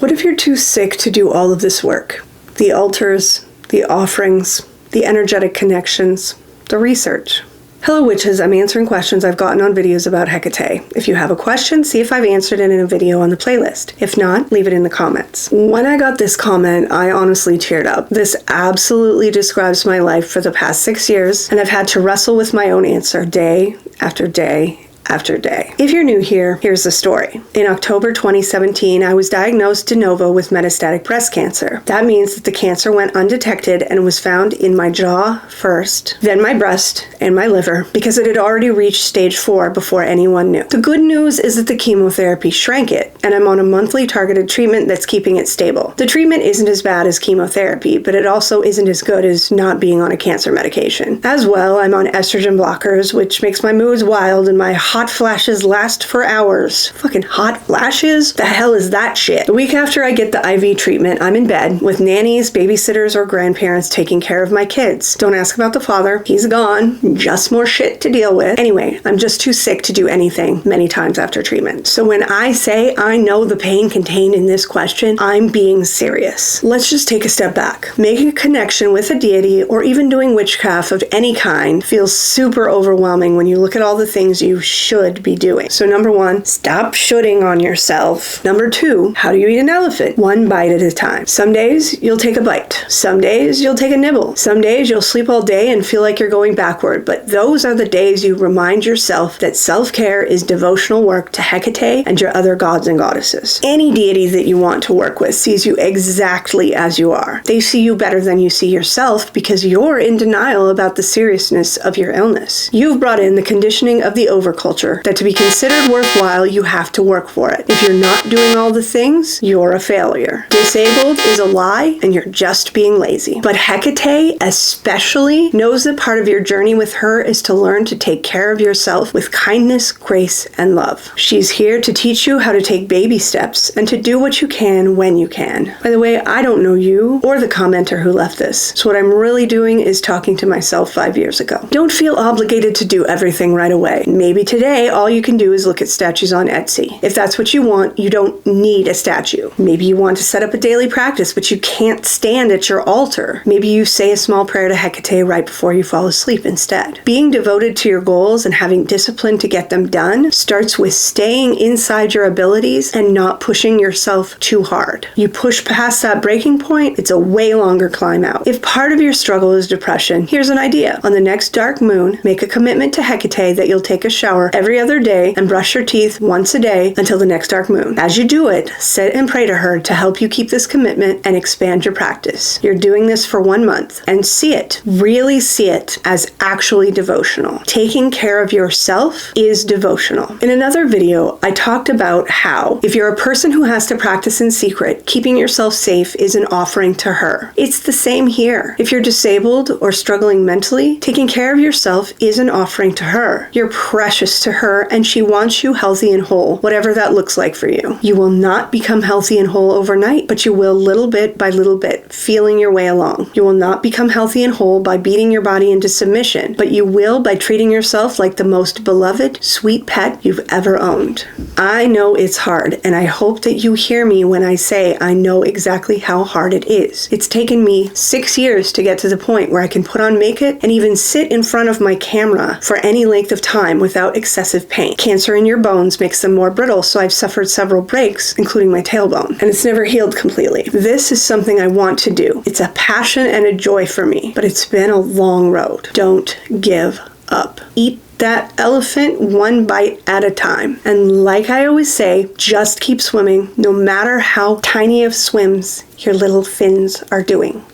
What if you're too sick to do all of this work? The altars, the offerings, the energetic connections, the research. Hello witches, I'm answering questions I've gotten on videos about Hecate. If you have a question, see if I've answered it in a video on the playlist. If not, leave it in the comments. When I got this comment, I honestly teared up. This absolutely describes my life for the past 6 years, and I've had to wrestle with my own answer day after day after day. If you're new here, here's the story. In October 2017, I was diagnosed de novo with metastatic breast cancer. That means that the cancer went undetected and was found in my jaw first, then my breast and my liver, because it had already reached stage 4 before anyone knew. The good news is that the chemotherapy shrank it, and I'm on a monthly targeted treatment that's keeping it stable. The treatment isn't as bad as chemotherapy, but it also isn't as good as not being on a cancer medication. As well, I'm on estrogen blockers, which makes my moods wild and my hot flashes last for hours. Fucking hot flashes? The hell is that shit? The week after I get the IV treatment, I'm in bed with nannies, babysitters, or grandparents taking care of my kids. Don't ask about the father. He's gone. Just more shit to deal with. Anyway, I'm just too sick to do anything many times after treatment. So when I say I know the pain contained in this question, I'm being serious. Let's just take a step back. Making a connection with a deity or even doing witchcraft of any kind feels super overwhelming when you look at all the things you should be doing. So number 1, stop shooting on yourself. Number 2, how do you eat an elephant? 1 bite at a time. Some days you'll take a bite. Some days you'll take a nibble. Some days you'll sleep all day and feel like you're going backward, but those are the days you remind yourself that self-care is devotional work to Hecate and your other gods and goddesses. Any deity that you want to work with sees you exactly as you are. They see you better than you see yourself because you're in denial about the seriousness of your illness. You've brought in the conditioning of the overculture that to be considered worthwhile, you have to work for it. If you're not doing all the things, you're a failure. Disabled is a lie, and you're just being lazy. But Hecate especially knows that part of your journey with her is to learn to take care of yourself with kindness, grace, and love. She's here to teach you how to take baby steps and to do what you can when you can. By the way, I don't know you or the commenter who left this, so what I'm really doing is talking to myself 5 years ago. Don't feel obligated to do everything right away. Maybe today, all you can do is look at statues on Etsy. If that's what you want, you don't need a statue. Maybe you want to set up a daily practice, but you can't stand at your altar. Maybe you say a small prayer to Hecate right before you fall asleep instead. Being devoted to your goals and having discipline to get them done starts with staying inside your abilities and not pushing yourself too hard. You push past that breaking point, it's a way longer climb out. If part of your struggle is depression, here's an idea. On the next dark moon, make a commitment to Hecate that you'll take a shower every other day and brush your teeth once a day until the next dark moon. As you do it, sit and pray to her to help you keep this commitment and expand your practice. You're doing this for 1 month and see it, really see it as actually devotional. Taking care of yourself is devotional. In another video, I talked about how if you're a person who has to practice in secret, keeping yourself safe is an offering to her. It's the same here. If you're disabled or struggling mentally, taking care of yourself is an offering to her. You're precious to her and she wants you healthy and whole, whatever that looks like for you. You will not become healthy and whole overnight, but you will little bit by little bit, feeling your way along. You will not become healthy and whole by beating your body into submission, but you will by treating yourself like the most beloved, sweet pet you've ever owned. I know it's hard, and I hope that you hear me when I say I know exactly how hard it is. It's taken me 6 years to get to the point where I can put on makeup and even sit in front of my camera for any length of time without excessive pain. Cancer in your bones makes them more brittle, so I've suffered several breaks, including my tailbone, and it's never healed completely. This is something I want to do. It's a passion and a joy for me, but it's been a long road. Don't give up. Eat that elephant 1 bite at a time. And like I always say, just keep swimming, no matter how tiny of swims your little fins are doing.